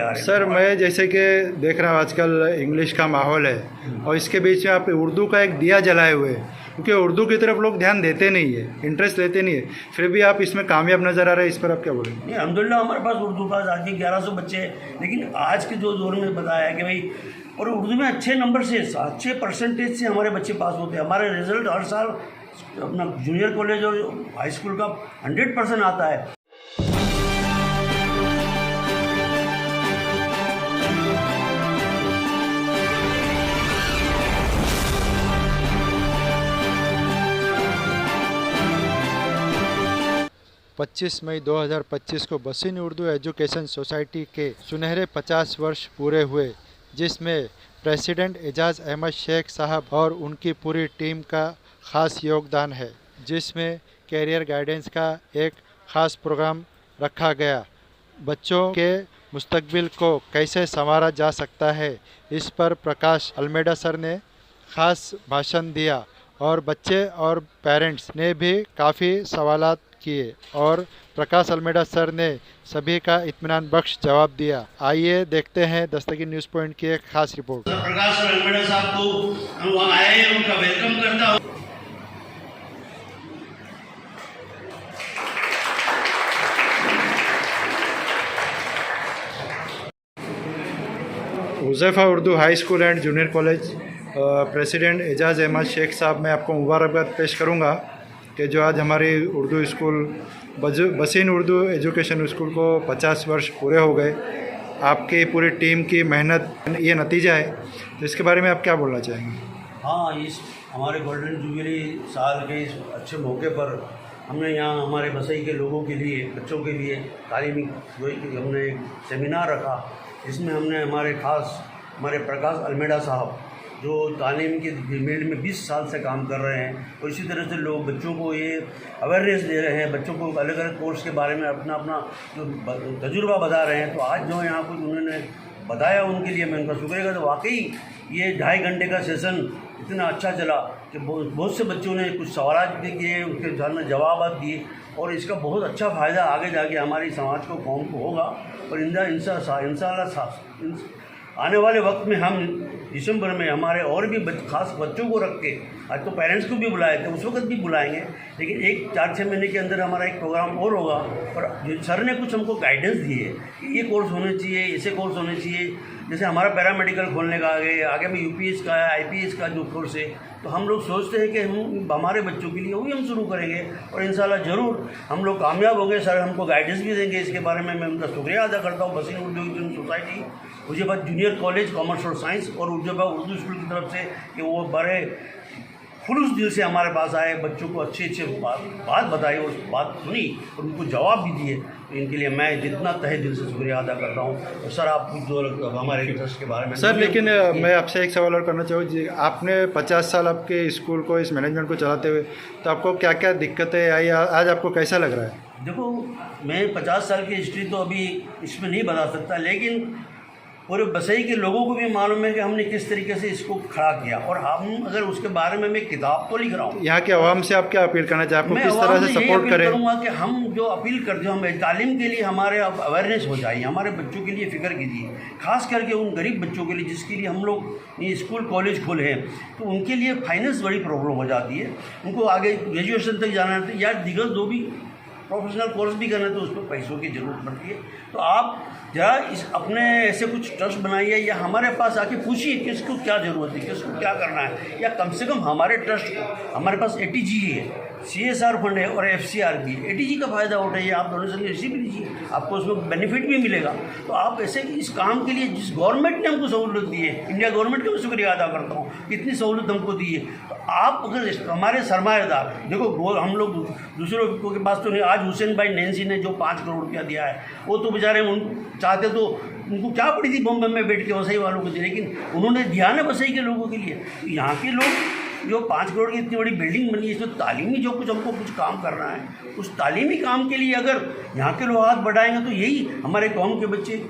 रहे हैं। सर मैं जैसे कि देख रहा हूँ आजकल इंग्लिश का माहौल है और इसके बीच में आप उर्दू का एक दिया जलाए हुए हैं, क्योंकि उर्दू की तरफ लोग ध्यान देते नहीं है, इंटरेस्ट लेते नहीं है, फिर भी आप इसमें कामयाब नज़र आ रहे हैं। इस पर आप क्या बोलेंगे? नहीं, अल्हम्दुलिल्लाह हमारे पास उर्दू पास आज के 1100 बच्चे हैं, लेकिन आज के जो दौर में बताया कि भाई और उर्दू में अच्छे नंबर से, अच्छे परसेंटेज से हमारे बच्चे पास होते हैं। हमारे रिजल्ट हर साल अपना जूनियर कॉलेज और हाई स्कूल का 100% आता है। पच्चीस मई 2025 को बसीन उर्दू एजुकेशन सोसाइटी के सुनहरे 50 वर्ष पूरे हुए, जिसमें प्रेसिडेंट एजाज़ अहमद शेख साहब और उनकी पूरी टीम का ख़ास योगदान है, जिसमें कैरियर गाइडेंस का एक ख़ास प्रोग्राम रखा गया। बच्चों के मुस्तकबिल को कैसे संवारा जा सकता है, इस पर प्रकाश अल्मेडा सर ने ख़ास भाषण दिया और बच्चे और पेरेंट्स ने भी काफ़ी सवालात किए और प्रकाश अल्मेडा सर ने सभी का इत्मीनान बख्श जवाब दिया। आइए देखते हैं दस्तगीर न्यूज़ पॉइंट की एक खास रिपोर्ट। प्रकाश अल्मेडा साहब को हम वहाँ आए हैं, उनका वेलकम करता हूँ। Huzaifa Urdu high school and junior college president Ejaz Ahmed Shaikh sahab, मैं आपको मुबारकबाद पेश करूंगा कि जो आज हमारी उर्दू स्कूल बसीन उर्दू एजुकेशन स्कूल को 50 वर्ष पूरे हो गए। आपकी पूरी टीम की मेहनत ये नतीजा है, तो इसके बारे में आप क्या बोलना चाहेंगे? हाँ, इस हमारे गोल्डन जुबली साल के इस अच्छे मौके पर हमने यहाँ हमारे बसई के लोगों के लिए, बच्चों के लिए तालीमी हमने एक सेमिनार रखा। इसमें हमने हमारे प्रकाश अल्मेडा साहब जो तालीम के फील्ड में 20 साल से काम कर रहे हैं और इसी तरह से लोग बच्चों को ये अवेयरनेस दे रहे हैं, बच्चों को अलग अलग कोर्स के बारे में अपना अपना जो तजुर्बा बता रहे हैं। तो आज जो यहाँ कुछ उन्होंने बताया उनके लिए मैं उनका शुक्रिया। तो वाकई ये 2.5 घंटे का सेशन इतना अच्छा चला कि बहुत से बच्चों ने कुछ सवाल भी किए, उनके जवाब दिए और इसका बहुत अच्छा फ़ायदा आगे जाके हमारी समाज को, कौम को होगा। और इंशाअल्लाह आने वाले वक्त में हम दिसंबर में हमारे और भी खास बच्चों को रख के, आज तो पेरेंट्स को भी बुलाए थे, उस वक्त भी बुलाएंगे, लेकिन 4-6 महीने के अंदर हमारा एक प्रोग्राम और होगा। और सर ने कुछ हमको गाइडेंस दी है कि ये कोर्स होने चाहिए, ऐसे कोर्स होने चाहिए। जैसे हमारा पैरामेडिकल खोलने का आगे में यूपीएस का है, आईपीएस का जो कोर्स है, तो हम लोग सोचते हैं कि हम हमारे बच्चों के लिए वही हम शुरू करेंगे और इंशाल्लाह ज़रूर हम लोग कामयाब होंगे। सर हमको गाइडेंस भी देंगे, इसके बारे में मैं उनका शुक्रिया अदा करता हूँ। Bassein Urdu education society, Urjabad junior college commerce और साइंस और उर्जाबाद उर्दू स्कूल की तरफ से कि वो बड़े खुलूस दिल से हमारे पास आए, बच्चों को अच्छे बात बताई और बात सुनी और उनको जवाब भी दिए। तो इनके लिए मैं जितना तहे दिल से शुक्रिया अदा करता हूँ। और सर आप जो हमारे ट्रस्ट के बारे में सर, लेकिन मैं आपसे एक सवाल और करना चाहूँ जी, आपने 50 साल आपके स्कूल को, इस मैनेजमेंट को चलाते हुए, तो आपको क्या क्या दिक्कतें आई, आज आपको कैसा लग रहा है? देखो, मैं 50 साल की हिस्ट्री तो अभी इसमें नहीं बता सकता, लेकिन पूरे बसई के लोगों को भी मालूम है कि हमने किस तरीके से इसको खड़ा किया और हम अगर उसके बारे में मैं किताब तो लिख रहा हूँ। यहाँ के आवाम से आप क्या अपील करना चाहें, आपको किस तरह से सपोर्ट करें? करूँगा कि हम जो अपील करते हैं, हम तालीम के लिए हमारे अवेयरनेस हो जाए, हमारे बच्चों के लिए फ़िक्र कीजिए, खास करके उन गरीब बच्चों के लिए जिसके लिए हम लोग ये स्कूल कॉलेज खोले हैं। तो उनके लिए फाइनेंस बड़ी प्रॉब्लम हो जाती है, उनको आगे ग्रेजुएशन तक जाना है या दीगर जो भी प्रोफेशनल कोर्स भी करना है तो उसमें पैसों की ज़रूरत पड़ती है। तो आप जरा अपने ऐसे कुछ ट्रस्ट बनाइए या हमारे पास आके पूछिए किसको क्या ज़रूरत है, किसको क्या करना है, या कम से कम हमारे ट्रस्ट को, हमारे पास ATG है, CSR फंड है और FCR भी है। ATG का फ़ायदा उठाइए, आप डोनेशन रिसीव लीजिए, आपको उसमें बेनिफिट भी मिलेगा। तो आप ऐसे इस काम के लिए जिस गवर्नमेंट ने हमको सहूलत दी है, इंडिया गवर्नमेंट का मैं शुक्रिया अदा करता हूँ, इतनी सहूलत हमको दी है। तो आप अगर हमारे सरमाएदार, देखो हम लोग दूसरों के पास तो नहीं, आज हुसैन भाई नैन्सी ने जो 5 करोड़ रुपया दिया है, वो तो बेचारे उन चाहते तो उनको क्या पड़ी थी बॉम्बे में बैठ के वसई वालों को, लेकिन उन्होंने दिया ना वसई के लोगों के लिए। तो यहाँ के लोग जो 5 करोड़ की इतनी बड़ी बिल्डिंग बनी है, इसमें तालीमी जो कुछ हमको कुछ काम करना है, उस तालीमी काम के लिए अगर यहाँ के लोग हाथ बढ़ाएंगे तो यही हमारे कौम के बच्चे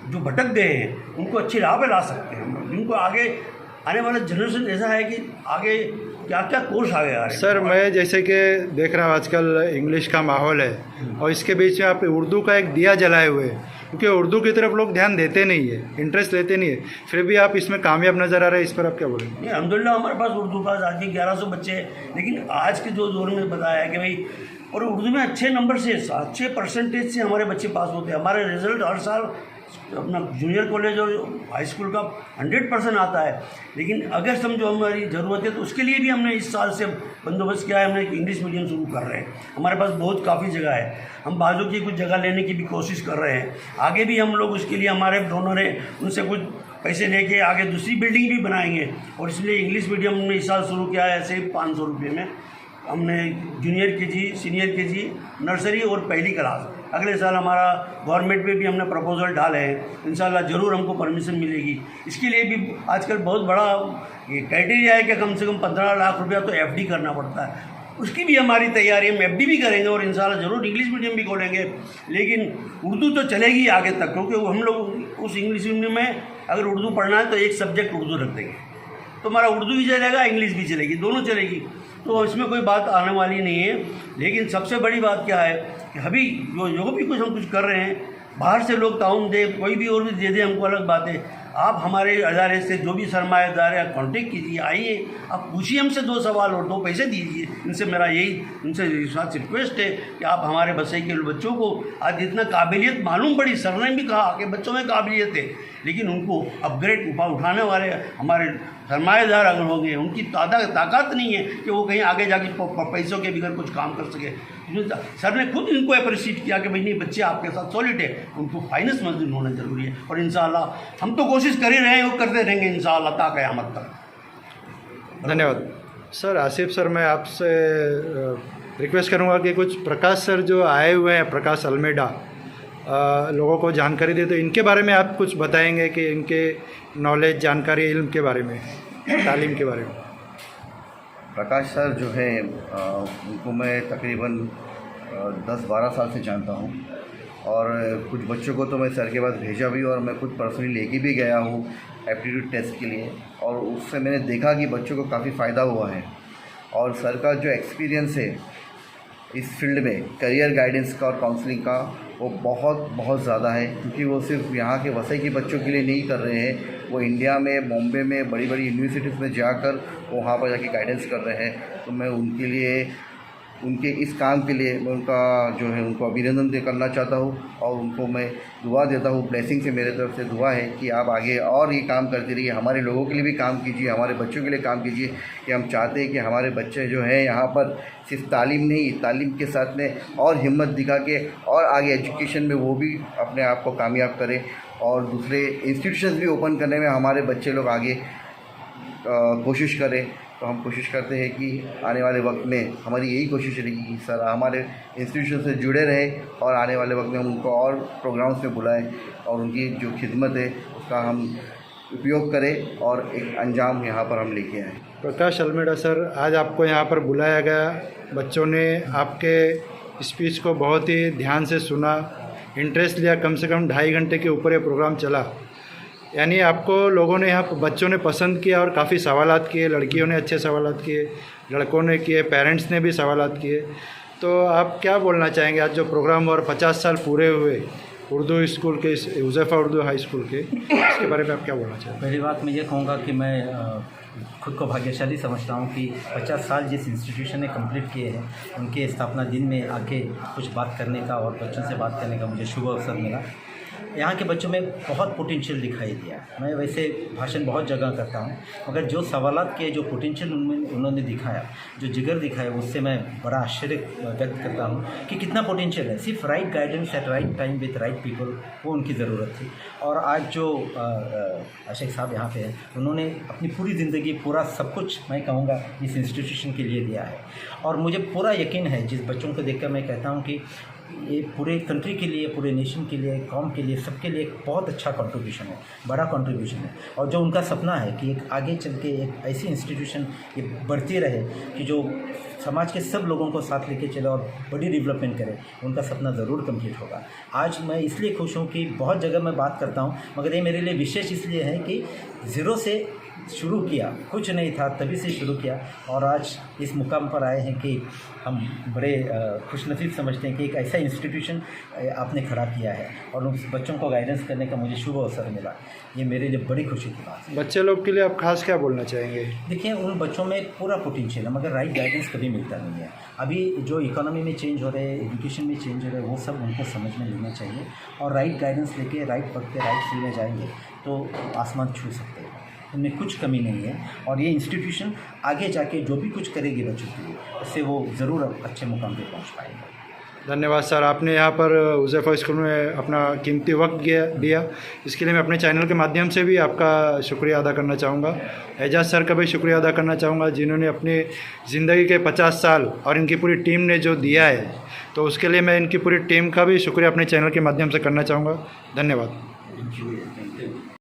जो भटक गए हैं उनको अच्छी राह पे ला सकते हैं हम लोग। जिनको आगे आने वाला जनरेशन ऐसा है कि आगे क्या क्या कोर्स आ गया है। सर मैं जैसे कि देख रहा हूँ आजकल इंग्लिश का माहौल है और इसके बीच में आप उर्दू का एक दिया जलाए हुए हैं, क्योंकि उर्दू की तरफ लोग ध्यान देते नहीं है, इंटरेस्ट लेते नहीं है, फिर भी आप इसमें कामयाब नज़र आ रहे हैं, इस पर आप क्या बोलेंगे? नहीं, अल्हम्दुलिल्लाह हमारे पास उर्दू क्लास आज के 1100 बच्चे हैं, लेकिन आज के जो दौर में बताया है कि भाई और उर्दू में अच्छे नंबर से, अच्छे परसेंटेज से हमारे बच्चे पास होते हैं। हमारे रिजल्ट हर साल अपना जूनियर कॉलेज और हाई स्कूल का 100% आता है, लेकिन अगर समझो हमारी ज़रूरत है तो उसके लिए भी हमने इस साल से बंदोबस्त किया है। हमने एक इंग्लिश मीडियम शुरू कर रहे हैं, हमारे पास बहुत काफ़ी जगह है, हम बाजू की कुछ जगह लेने की भी कोशिश कर रहे हैं। आगे भी हम लोग उसके लिए, हमारे डोनर हैं, उनसे कुछ पैसे लेके आगे दूसरी बिल्डिंग भी बनाएंगे, और इसलिए इंग्लिश मीडियम हमने इस साल शुरू किया है। ऐसे ही 500 रुपये में हमने junior KG, senior KG, nursery और पहली क्लास। अगले साल हमारा गवर्नमेंट में भी हमने प्रपोजल डाले हैं, इंशाल्लाह ज़रूर हमको परमिशन मिलेगी। इसके लिए भी आजकल बहुत बड़ा ये क्राइटेरिया है कि कम से कम 15 लाख रुपया तो एफडी करना पड़ता है। उसकी भी हमारी तैयारी है, हम एफडी भी करेंगे और इंशाल्लाह ज़रूर इंग्लिश मीडियम भी खोलेंगे, लेकिन उर्दू तो चलेगी आगे तक, क्योंकि हम लोग उस इंग्लिश मीडियम में अगर उर्दू पढ़ना है तो एक सब्जेक्ट उर्दू रख देंगे, तो हमारा उर्दू भी चलेगा, इंग्लिश भी चलेगी, दोनों चलेगी, तो इसमें कोई बात आने वाली नहीं है। लेकिन सबसे बड़ी बात क्या है कि अभी जो भी कुछ हम कुछ कर रहे हैं, बाहर से लोग ताउन दे, कोई भी और भी दे दे, हमको अलग बात है। आप हमारे अदारे से जो भी सरमाएदार है कांटेक्ट कीजिए, आइए, आप पूछिए हमसे 2 सवाल और 2 पैसे दीजिए। इनसे मेरा यही उनसे विश्वास रिक्वेस्ट है कि आप हमारे बसई के बच्चों को आज जितना काबिलियत मालूम पड़ी, सर ने भी कहा कि बच्चों में काबिलियत है, लेकिन उनको अपग्रेड उठाने वाले हमारे सरमाएदार अगर होंगे, उनकी ताकत नहीं है कि वो कहीं आगे जाके पैसों के बगैर कुछ काम कर सके। सर ने खुद इनको अप्रिशिएट किया कि भाई नहीं, बच्चे आपके साथ सॉलिड है, उनको फाइनेंस मजदूर होना जरूरी है, और इंशाल्लाह हम तो कोशिश कर ही रहे हैं और करते रहेंगे इंशाल्लाह ता क़यामत तक। धन्यवाद सर। आसिफ सर, मैं आपसे रिक्वेस्ट करूंगा कि कुछ प्रकाश सर जो आए हुए हैं, प्रकाश अल्मेडा, लोगों को जानकारी दे, तो इनके बारे में आप कुछ बताएंगे कि इनके नॉलेज, जानकारी, इल्म के बारे में, तालीम के बारे में। प्रकाश सर जो है उनको मैं तकरीबन 10-12 साल से जानता हूँ, और कुछ बच्चों को तो मैं सर के पास भेजा भी, और मैं खुद पर्सनली लेके भी गया हूँ एप्टीट्यूड टेस्ट के लिए, और उससे मैंने देखा कि बच्चों को काफ़ी फ़ायदा हुआ है। और सर का जो एक्सपीरियंस है इस फील्ड में करियर गाइडेंस का और काउंसलिंग का, वो बहुत ज़्यादा है, क्योंकि वो सिर्फ यहाँ के वसई के बच्चों के लिए नहीं कर रहे हैं, वो इंडिया में, बॉम्बे में बड़ी बड़ी यूनिवर्सिटीज़ में जाकर वहाँ पर जाके गाइडेंस कर रहे हैं। तो मैं उनके लिए, उनके इस काम के लिए मैं उनका जो है उनको अभिनंदन करना चाहता हूँ, और उनको मैं दुआ देता हूँ, ब्लेसिंग से मेरे तरफ से दुआ है कि आप आगे और ये काम करते रहिए, हमारे लोगों के लिए भी काम कीजिए, हमारे बच्चों के लिए काम कीजिए। कि हम चाहते हैं कि हमारे बच्चे जो हैं यहाँ पर सिर्फ तालीम नहीं, तालीम के साथ में और हिम्मत दिखा के और आगे एजुकेशन में वो भी अपने आप को कामयाब करें, और दूसरे इंस्टीट्यूशंस भी ओपन करने में हमारे बच्चे लोग आगे कोशिश करें। तो हम कोशिश करते हैं कि आने वाले वक्त में हमारी यही कोशिश रहेगी कि सर हमारे इंस्टीट्यूशन से जुड़े रहे, और आने वाले वक्त में हम उनको और प्रोग्राम्स में बुलाएं, और उनकी जो खिदमत है उसका हम उपयोग करें, और एक अंजाम यहाँ पर हम लेके आएँ। प्रकाश अल्मेडा सर, आज आपको यहाँ पर बुलाया गया, बच्चों ने आपके स्पीच को बहुत ही ध्यान से सुना, इंटरेस्ट लिया, कम से कम 2.5 घंटे के ऊपर ये प्रोग्राम चला, यानी आपको लोगों ने, यहाँ बच्चों ने पसंद किया और काफ़ी सवालात किए, लड़कियों ने अच्छे सवालात किए, लड़कों ने किए, पेरेंट्स ने भी सवालात किए। तो आप क्या बोलना चाहेंगे आज जो प्रोग्राम और 50 साल पूरे हुए उर्दू स्कूल के, हुज़ैफ़ा उर्दू हाई स्कूल के, इसके बारे में आप क्या बोलना चाहेंगे? पहली बात मैं ये कहूँगा कि मैं खुद को भाग्यशाली समझता हूँ कि 50 साल जिस इंस्टीट्यूशन ने कंप्लीट किए हैं, उनके स्थापना दिन में आके कुछ बात करने का और बच्चों से बात करने का मुझे शुभ अवसर मिला। यहाँ के बच्चों में बहुत पोटेंशियल दिखाई दिया। मैं वैसे भाषण बहुत जगह करता हूँ, मगर जो सवालात के जो पोटेंशियल उन्होंने दिखाया, जो जिगर दिखाया, उससे मैं बड़ा आश्चर्य व्यक्त करता हूँ कि कितना पोटेंशियल है। सिर्फ right guidance at right time with right people, वो उनकी ज़रूरत थी। और आज जो शेख साहब यहाँ पे हैं, उन्होंने अपनी पूरी ज़िंदगी, पूरा सब कुछ मैं कहूँगा इस इंस्टीट्यूशन के लिए दिया है, और मुझे पूरा यकीन है, जिस बच्चों को देखकर मैं कहता हूँ कि ये पूरे कंट्री के लिए, पूरे नेशन के लिए, कौम के लिए, सबके लिए एक बहुत अच्छा कंट्रीब्यूशन है, बड़ा कंट्रीब्यूशन है। और जो उनका सपना है कि एक आगे चल के एक ऐसी इंस्टीट्यूशन ये बढ़ती रहे कि जो समाज के सब लोगों को साथ लेके चले और बड़ी डेवलपमेंट करे, उनका सपना ज़रूर कंप्लीट होगा। आज मैं इसलिए खुश हूँ कि बहुत जगह मैं बात करता हूँ, मगर ये मेरे लिए विशेष इसलिए है कि ज़ीरो से शुरू किया, कुछ नहीं था तभी से शुरू किया, और आज इस मुकाम पर आए हैं कि हम बड़े खुशनसीब समझते हैं कि एक ऐसा इंस्टीट्यूशन आपने खड़ा किया है और उन बच्चों को गाइडेंस करने का मुझे शुभ अवसर मिला। ये मेरे लिए बड़ी खुशी की बात है। बच्चे लोग के लिए आप खास क्या बोलना चाहेंगे? देखिए, उन बच्चों में पूरा पोटेंशियल है, मगर राइट गाइडेंस कभी मिलता नहीं है। अभी जो इकोनॉमी में चेंज हो रहे हैं, एजुकेशन में चेंज हो रहे हैं, वो सब उनको समझ में लेना चाहिए, और राइट गाइडेंस लेके राइट वक्त पे राइट फील्ड में जाएंगे तो आसमान छू सकते हैं। उनमें कुछ कमी नहीं है, और ये इंस्टीट्यूशन आगे जाके जो भी कुछ करेगी बच्चों के लिए, उससे वो ज़रूर अच्छे मुकाम पे पहुंच पाएंगे। धन्यवाद सर, आपने यहाँ पर हुज़ैफा स्कूल में अपना कीमती वक्त दिया। इसके लिए मैं अपने चैनल के माध्यम से भी आपका शुक्रिया अदा करना चाहूँगा। एजाज़ सर का भी शुक्रिया अदा करना चाहूँगा, जिन्होंने अपनी ज़िंदगी के 50 साल और इनकी पूरी टीम ने जो दिया है, तो उसके लिए मैं इनकी पूरी टीम का भी शुक्रिया अपने चैनल के माध्यम से करना चाहूँगा। धन्यवाद।